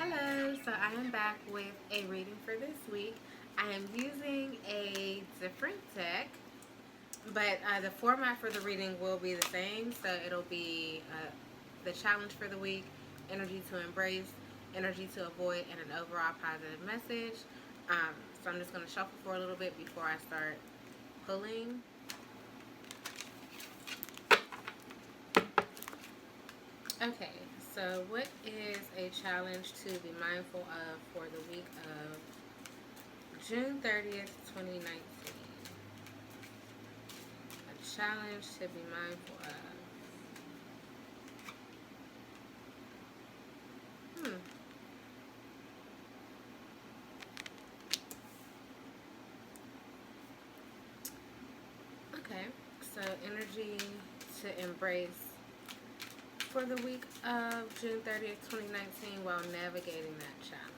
Hello, so I am back with a reading for this week. I am using a different deck, but the format for the reading will be the same. So it'll be the challenge for the week, energy to embrace, energy to avoid, and an overall positive message. Um, so I'm just going to shuffle for a little bit before I start pulling. Okay, so what is a challenge to be mindful of for the week of June 30th, 2019? A challenge to be mindful of. Hmm. Okay, so energy to embrace for the week of June 30th, 2019 while navigating that challenge.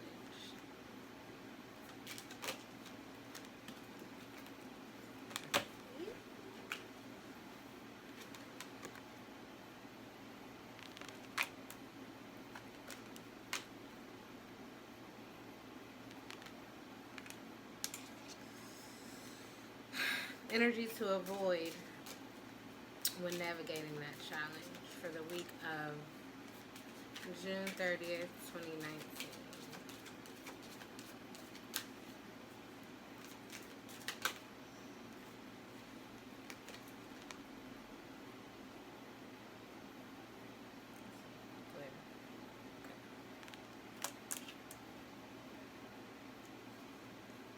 Energy to avoid when navigating that challenge for the week of June 30th, 2019.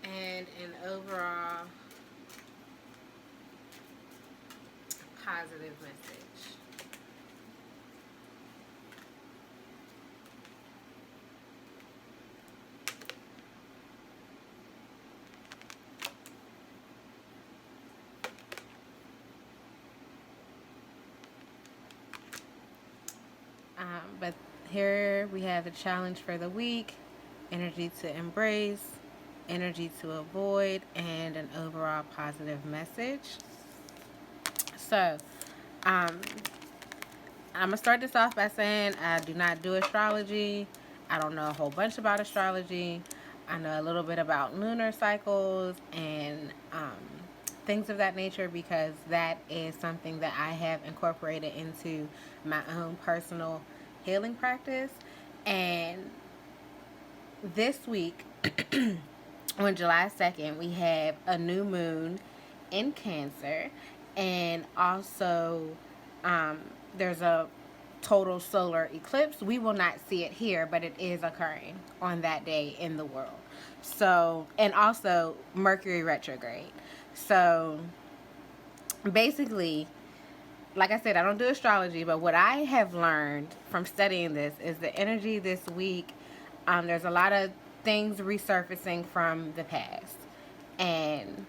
And an overall positive message. But here we have the challenge for the week, energy to embrace, energy to avoid, and an overall positive message. So, um, I'm going to start this off by saying I do not do astrology. I don't know a whole bunch about astrology. I know a little bit about lunar cycles and things of that nature because that is something that I have incorporated into my own personal healing practice. And this week, on July 2nd, we have a new moon in Cancer, and also um, there's a total solar eclipse. We will not see it here, but it is occurring on that day in the world. So, and also Mercury retrograde. So, basically, like I said, I don't do astrology, but what I have learned from studying this is the energy this week. There's a lot of things resurfacing from the past, and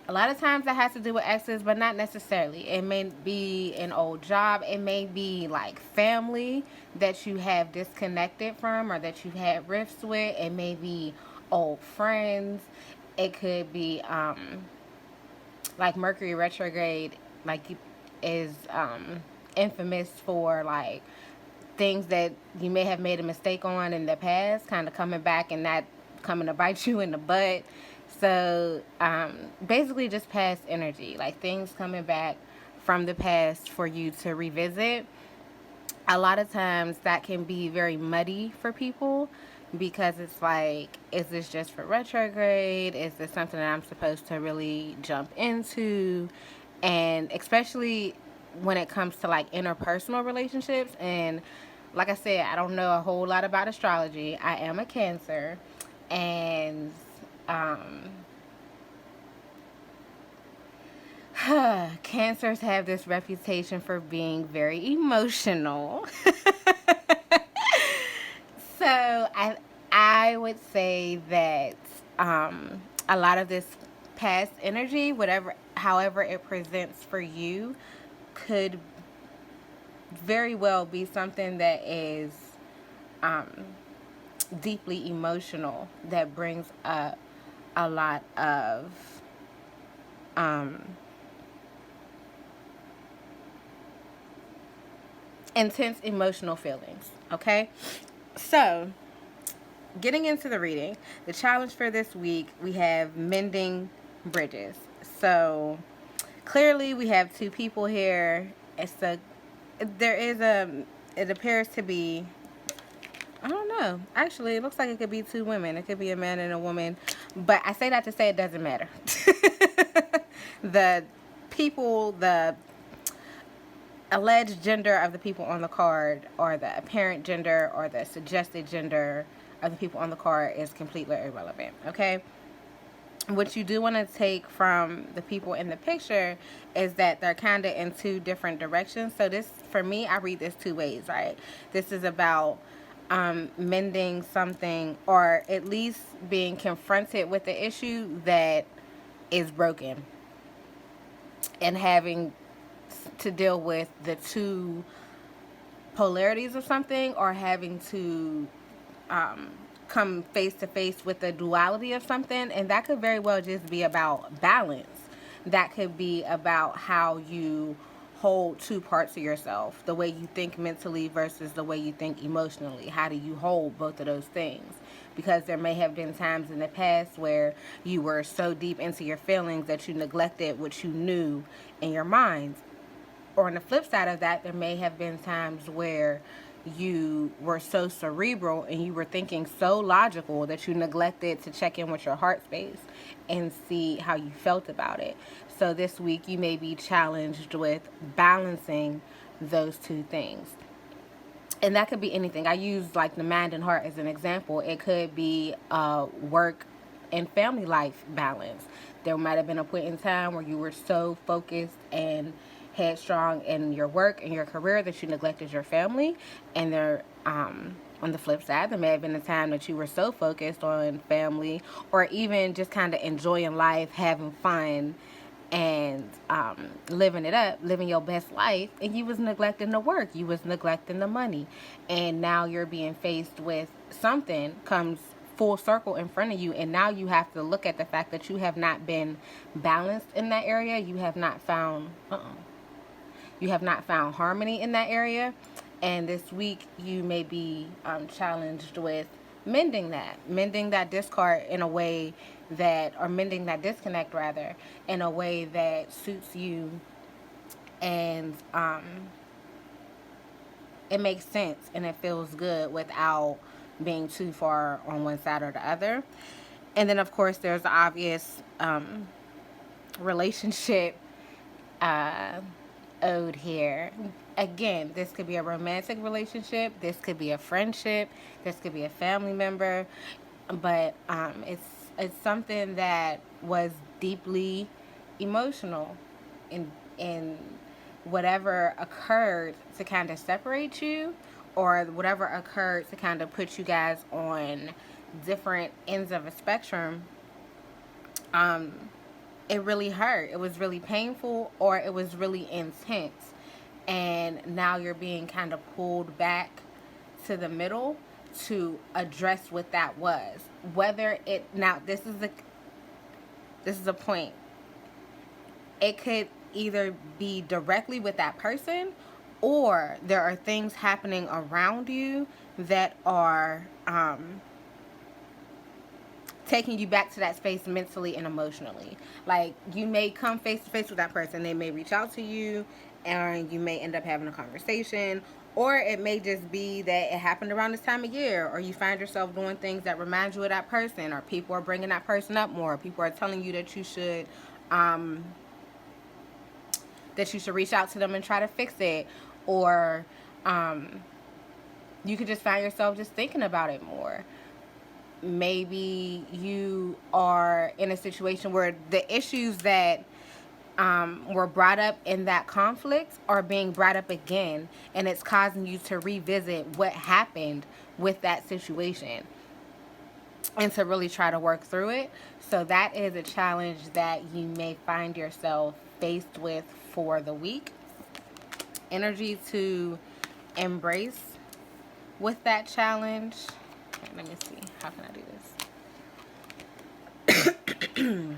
a lot of times that has to do with exes, but not necessarily. It may be an old job. It may be like family that you have disconnected from or that you've had rifts with. It may be old friends. It could be like Mercury retrograde, like is infamous for like things that you may have made a mistake on in the past, kind of coming back and that coming to bite you in the butt. So basically, just past energy, like things coming back from the past for you to revisit. A lot of times that can be very muddy for people because it's like, is this just for retrograde? Is this something that I'm supposed to really jump into? And especially when it comes to like interpersonal relationships. And like I said, I don't know a whole lot about astrology. I am a Cancer, and um, Cancers have this reputation for being very emotional. So I would say that a lot of this past energy, whatever however it presents for you, could very well be something that is um, deeply emotional, that brings up a lot of um, intense emotional feelings. Okay, so getting into the reading, the challenge for this week, we have mending bridges. So clearly we have two people here. It appears to be, I don't know. Actually, it looks like it could be two women. It could be a man and a woman. But I say that to say it doesn't matter. The people, the alleged gender of the people on the card, or the apparent gender, or the suggested gender of the people on the card is completely irrelevant, okay? What you do want to take from the people in the picture is that they're kind of in two different directions. So this, for me, I read this two ways, right? This is about mending something, or at least being confronted with the issue that is broken, and having to deal with the two polarities of something, or having to come face to face with the duality of something. And that could very well just be about balance. That could be about how you hold two parts of yourself, the way you think mentally versus the way you think emotionally. How do you hold both of those things? Because there may have been times in the past where you were so deep into your feelings that you neglected what you knew in your mind. Or on the flip side of that, there may have been times where you were so cerebral and you were thinking so logical that you neglected to check in with your heart space and see how you felt about it. So this week you may be challenged with balancing those two things. And that could be anything. I use like the mind and heart as an example. It could be work and family life balance. There might have been a point in time where you were so focused and headstrong in your work and your career that you neglected your family. And there, on the flip side, there may have been a time that you were so focused on family, or even just kind of enjoying life, having fun, and living it up, living your best life, and you was neglecting the work, you was neglecting the money. And now you're being faced with something comes full circle in front of you, and now you have to look at the fact that you have not been balanced in that area. You have not found harmony in that area. And this week you may be challenged with mending that discard in a way that, or mending that disconnect rather, in a way that suits you, and it makes sense and it feels good without being too far on one side or the other. And then of course there's the obvious relationship ode here. Again, this could be a romantic relationship, this could be a friendship, this could be a family member, but it's something that was deeply emotional, in whatever occurred to kind of separate you, or whatever occurred to kind of put you guys on different ends of a spectrum. It really hurt. It was really painful, or it was really intense. And now you're being kind of pulled back to the middle to address what that was. Whether it, now this is a point. It could either be directly with that person, or there are things happening around you that are taking you back to that space mentally and emotionally. Like, you may come face to face with that person. They may reach out to you and you may end up having a conversation, or it may just be that it happened around this time of year, or you find yourself doing things that remind you of that person, or people are bringing that person up more. People are telling you that you should reach out to them and try to fix it, or you could just find yourself just thinking about it more. Maybe you are in a situation where the issues that were brought up in that conflict are being brought up again, and it's causing you to revisit what happened with that situation and to really try to work through it. So that is a challenge that you may find yourself faced with for the week. Energy to embrace with that challenge. Okay, let me see. How can I do this?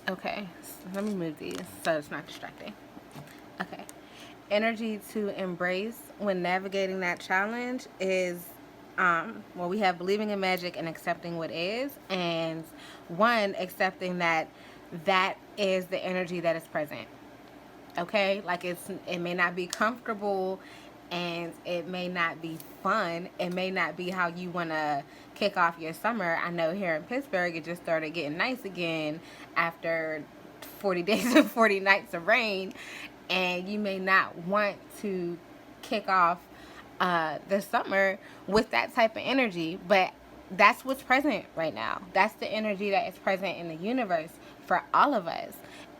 Okay, so let me move these so it's not distracting. Okay. Energy to embrace when navigating that challenge is Well, we have believing in magic and accepting what is, and one, accepting that that is the energy that is present. Okay, like it may not be comfortable, and it may not be fun. It may not be how you want to kick off your summer. I know here in Pittsburgh it just started getting nice again after 40 days and 40 nights of rain, and you may not want to kick off the summer with that type of energy, but that's what's present right now. That's the energy that is present in the universe for all of us.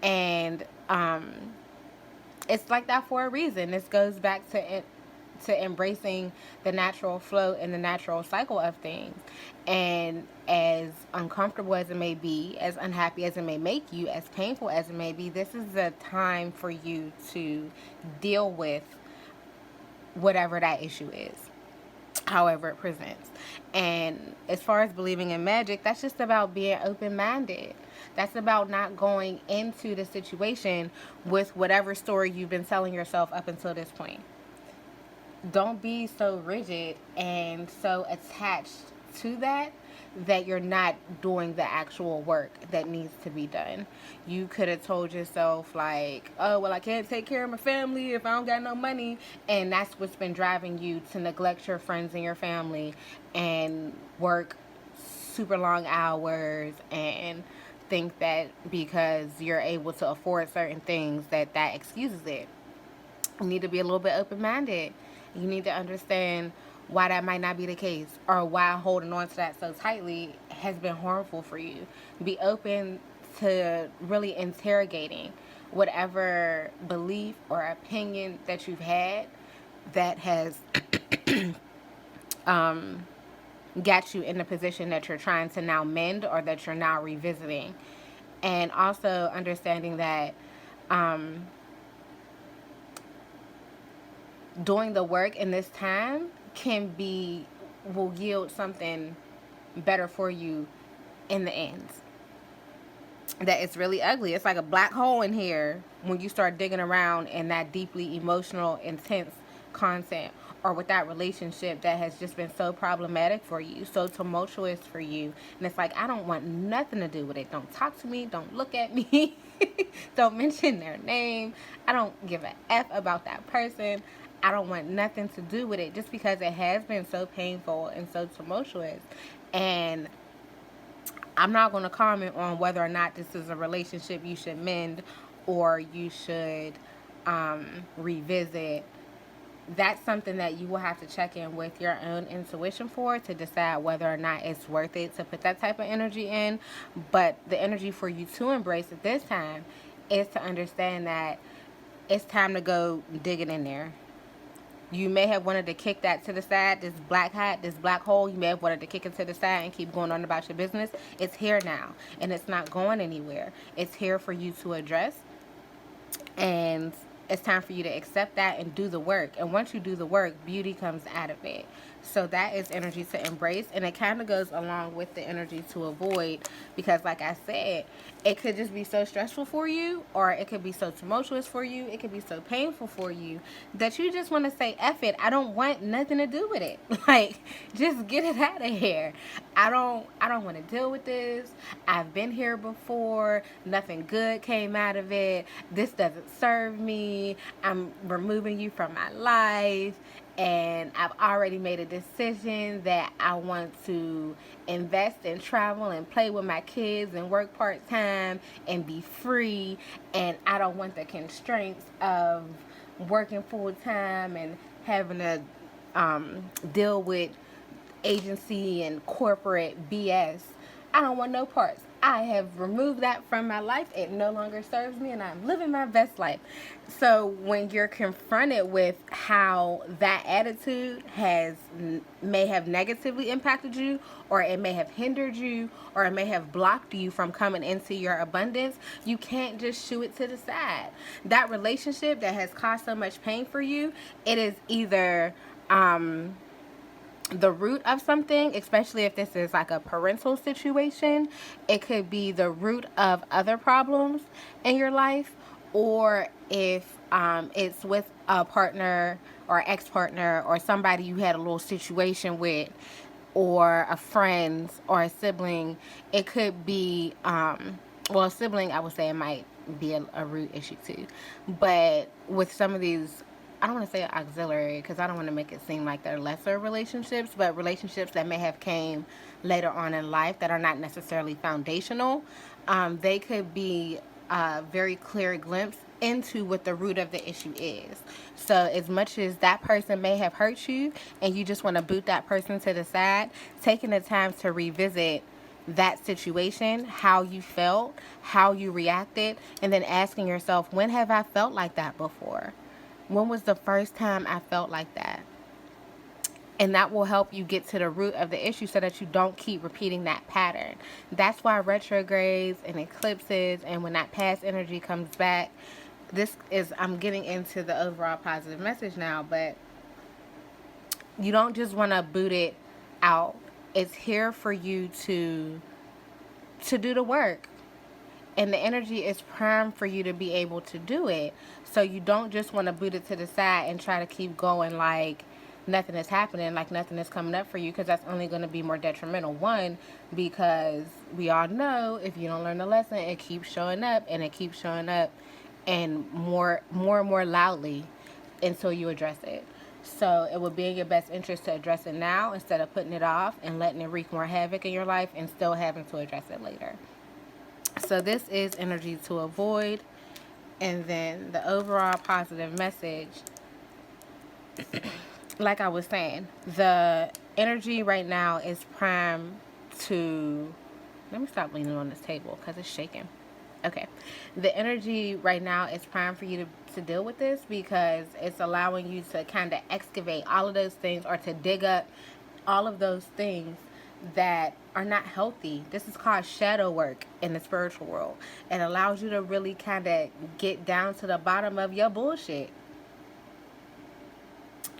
And it's like that for a reason. This goes back to embracing the natural flow and the natural cycle of things. And as uncomfortable as it may be, as unhappy as it may make you, as painful as it may be, this is the time for you to deal with whatever that issue is, however it presents. And as far as believing in magic, that's just about being open-minded. That's about not going into the situation with whatever story you've been telling yourself up until this point. Don't be so rigid and so attached to that you're not doing the actual work that needs to be done. You could have told yourself like, oh, well, I can't take care of my family if I don't got no money. And that's what's been driving you to neglect your friends and your family and work super long hours and think that because you're able to afford certain things that excuses it. You need to be a little bit open-minded. You need to understand why that might not be the case, or why holding on to that so tightly has been harmful for you. Be open to really interrogating whatever belief or opinion that you've had that has got you in the position that you're trying to now mend or that you're now revisiting. And also understanding that doing the work in this time will yield something better for you in the end. That it's really ugly. It's like a black hole in here when you start digging around in that deeply emotional, intense content, or with that relationship that has just been so problematic for you, so tumultuous for you. And it's like, I don't want nothing to do with it. Don't talk to me. Don't look at me. Don't mention their name. I don't give a F about that person. I don't want nothing to do with it, just because it has been so painful and so tumultuous. And I'm not going to comment on whether or not this is a relationship you should mend or you should revisit. That's something that you will have to check in with your own intuition for, to decide whether or not it's worth it to put that type of energy in. But the energy for you to embrace at this time is to understand that it's time to go digging in there. You may have wanted to kick that to the side, this black hat, this black hole. You may have wanted to kick it to the side and keep going on about your business. It's here now, and it's not going anywhere. It's here for you to address, and it's time for you to accept that and do the work. And once you do the work, beauty comes out of it. So that is energy to embrace, and it kind of goes along with the energy to avoid, because like I said, it could just be so stressful for you, or it could be so tumultuous for you, it could be so painful for you that you just want to say, F it, I don't want nothing to do with it. Like, just get it out of here. I don't want to deal with this. I've been here before. Nothing good came out of it. This doesn't serve me. I'm removing you from my life. And I've already made a decision that I want to invest in travel and play with my kids and work part-time and be free. And I don't want the constraints of working full-time and having to deal with agency and corporate BS. I don't want no parts. I have removed that from my life. It no longer serves me, and I'm living my best life. So when you're confronted with how that attitude may have negatively impacted you, or it may have hindered you, or it may have blocked you from coming into your abundance, you can't just shoo it to the side. That relationship that has caused so much pain for you, it is either the root of something, especially if this is like a parental situation. It could be the root of other problems in your life, or if it's with a partner or ex-partner or somebody you had a little situation with, or a friend or a sibling. It could be well, a sibling, I would say it might be a root issue too, but with some of these, I don't want to say auxiliary because I don't want to make it seem like they're lesser relationships, but relationships that may have came later on in life that are not necessarily foundational. They could be a very clear glimpse into what the root of the issue is. So as much as that person may have hurt you and you just want to boot that person to the side, taking the time to revisit that situation, how you felt, how you reacted, and then asking yourself, when have I felt like that before? When was the first time I felt like that? And that will help you get to the root of the issue so that you don't keep repeating that pattern. That's why retrogrades and eclipses and when that past energy comes back, this is, I'm getting into the overall positive message now, but you don't just want to boot it out. It's here for you to do the work. And the energy is primed for you to be able to do it. So you don't just want to boot it to the side and try to keep going like nothing is happening, like nothing is coming up for you, because that's only going to be more detrimental. One, because we all know if you don't learn the lesson, it keeps showing up and it keeps showing up and more and more loudly until you address it. So it would be in your best interest to address it now instead of putting it off and letting it wreak more havoc in your life and still having to address it later. So this is energy to avoid. And then the overall positive message, like I was saying, the energy right now is prime to, let me stop leaning on this table because it's shaking. Okay. The energy right now is prime for you to deal with this because it's allowing you to kind of excavate all of those things or to dig up all of those things that are not healthy. This is called shadow work in the spiritual world. It allows you to really kind of get down to the bottom of your bullshit.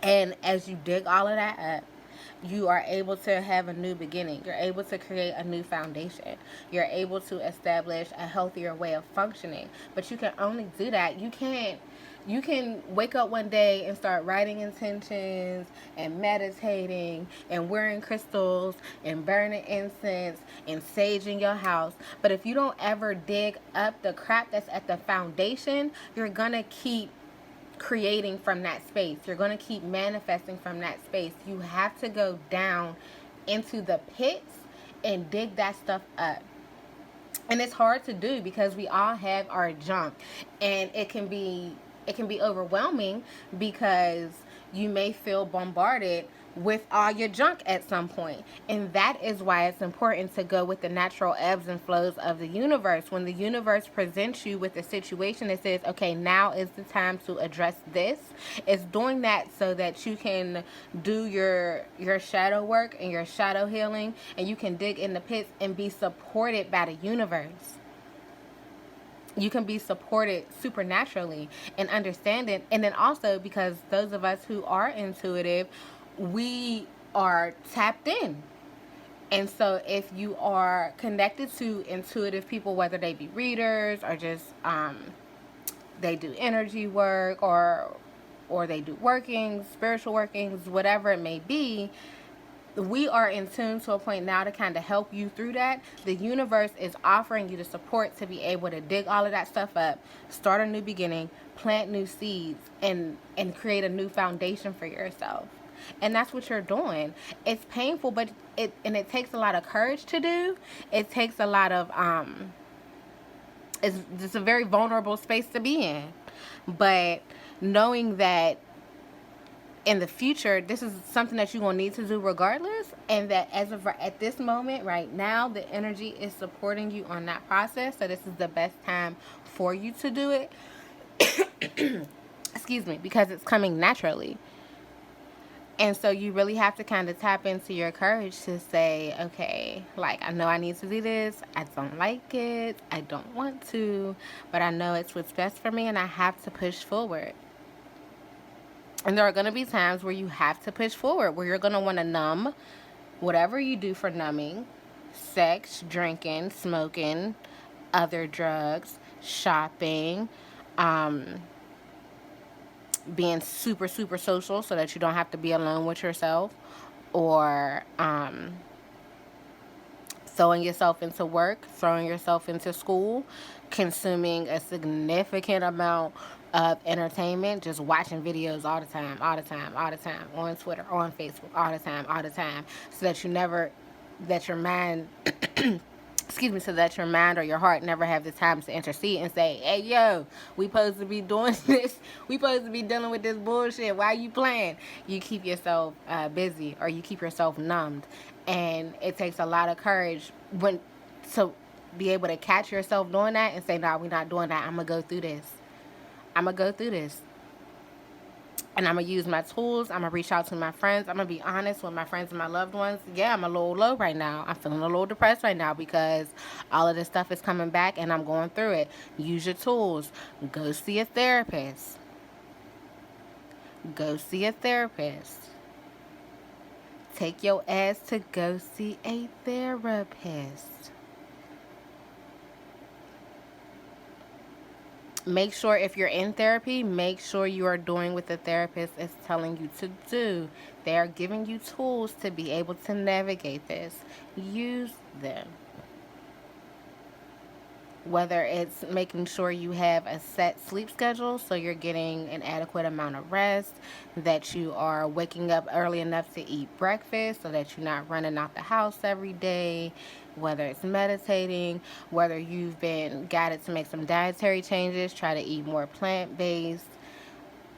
And as you dig all of that up, you are able to have a new beginning. You're able to create a new foundation. You're able to establish a healthier way of functioning. But you can only do that. You can wake up one day and start writing intentions and meditating and wearing crystals and burning incense and sage in your house. But if you don't ever dig up the crap that's at the foundation, you're going to keep creating from that space. You're going to keep manifesting from that space. You have to go down into the pits and dig that stuff up. And it's hard to do because we all have our junk, and it can be overwhelming because you may feel bombarded with all your junk at some point. And that is why it's important to go with the natural ebbs and flows of the universe. When the universe presents you with a situation that says, okay, now is the time to address this, it's doing that so that you can do your shadow work and your shadow healing, and you can dig in the pits and be supported by the universe. You can be supported supernaturally and understanding. And then also, because those of us who are intuitive, we are tapped in. And so if you are connected to intuitive people, whether they be readers or just they do energy work or they do workings, spiritual workings, whatever it may be, we are in tune to a point now to kind of help you through that. The universe is offering you the support to be able to dig all of that stuff up, start a new beginning, plant new seeds, and create a new foundation for yourself. And that's what you're doing. It's painful, but it takes a lot of courage to do. It takes a lot of it's a very vulnerable space to be in. But knowing that in the future, this is something that you're going to need to do regardless, and that as of at this moment, right now, the energy is supporting you on that process, so this is the best time for you to do it. Excuse me, because it's coming naturally. And so you really have to kind of tap into your courage to say, okay, like, I know I need to do this. I don't like it. I don't want to, but I know it's what's best for me, and I have to push forward. And there are going to be times where you have to push forward, where you're going to want to numb whatever you do for numbing: sex, drinking, smoking, other drugs, shopping, being super, super social so that you don't have to be alone with yourself, or throwing yourself into work, throwing yourself into school, consuming a significant amount of entertainment, just watching videos all the time, all the time, all the time, on Twitter, on Facebook, all the time, so that you never, that your mind, excuse me, so that your mind or your heart never have the time to intercede and say, hey, yo, we supposed to be doing this. We supposed to be dealing with this bullshit. Why you playing? You keep yourself busy, or you keep yourself numbed. And it takes a lot of courage to be able to catch yourself doing that and say, nah, we're not doing that. I'm going to go through this. I'm going to go through this. And I'm going to use my tools. I'm going to reach out to my friends. I'm going to be honest with my friends and my loved ones. Yeah, I'm a little low right now. I'm feeling a little depressed right now because all of this stuff is coming back and I'm going through it. Use your tools. Go see a therapist. Go see a therapist. Take your ass to go see a therapist. Make sure if you're in therapy, make sure you are doing what the therapist is telling you to do. They are giving you tools to be able to navigate this. Use them. Whether it's making sure you have a set sleep schedule so you're getting an adequate amount of rest, that you are waking up early enough to eat breakfast so that you're not running out the house every day, whether it's meditating, whether you've been guided to make some dietary changes, try to eat more plant-based.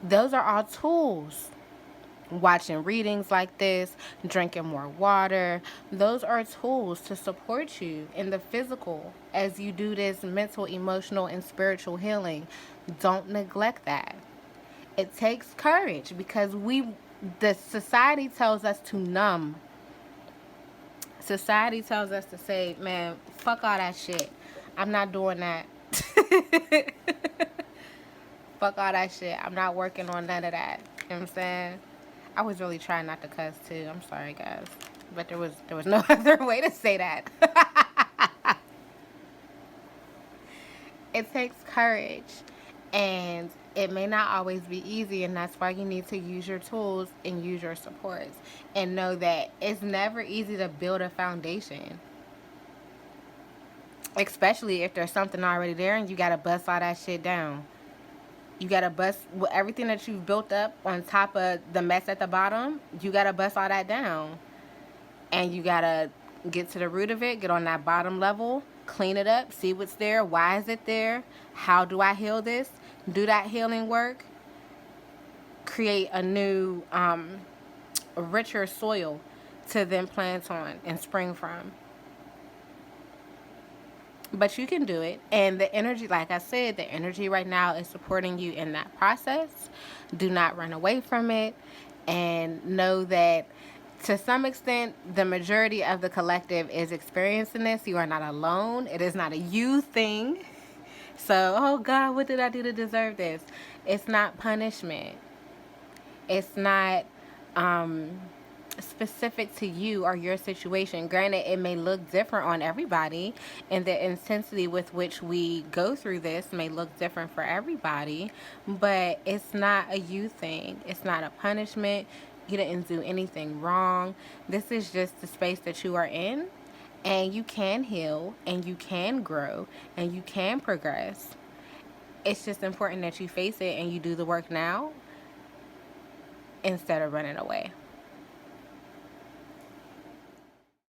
Those are all tools. Watching readings like this, drinking more water, those are tools to support you in the physical as you do this mental, emotional, and spiritual healing. Don't neglect that. It takes courage because the society tells us to numb. Society tells us to say, man, fuck all that shit. I'm not doing that. Fuck all that shit. I'm not working on none of that. You know what I'm saying? I was really trying not to cuss too. I'm sorry, guys, but there was no other way to say that. It takes courage, and it may not always be easy, and that's why you need to use your tools and use your supports, and know that it's never easy to build a foundation, especially if there's something already there and you gotta bust all that shit down. You gotta bust everything that you've built up on top of the mess at the bottom. You gotta bust all that down, and you gotta get to the root of it. Get on that bottom level, clean it up, see what's there. Why is it there? How do I heal this? Do that healing work. Create a new, richer soil to then plant on and spring from. But you can do it. And the energy, like I said, the energy right now is supporting you in that process. Do not run away from it. And know that to some extent, the majority of the collective is experiencing this. You are not alone. It is not a you thing. So, oh God, what did I do to deserve this? It's not punishment. It's not specific to you or your situation. Granted, it may look different on everybody, and the intensity with which we go through this may look different for everybody, but it's not a you thing. It's not a punishment. You didn't do anything wrong. This is just the space that you are in, and you can heal, and you can grow, and you can progress. It's just important that you face it and you do the work now instead of running away.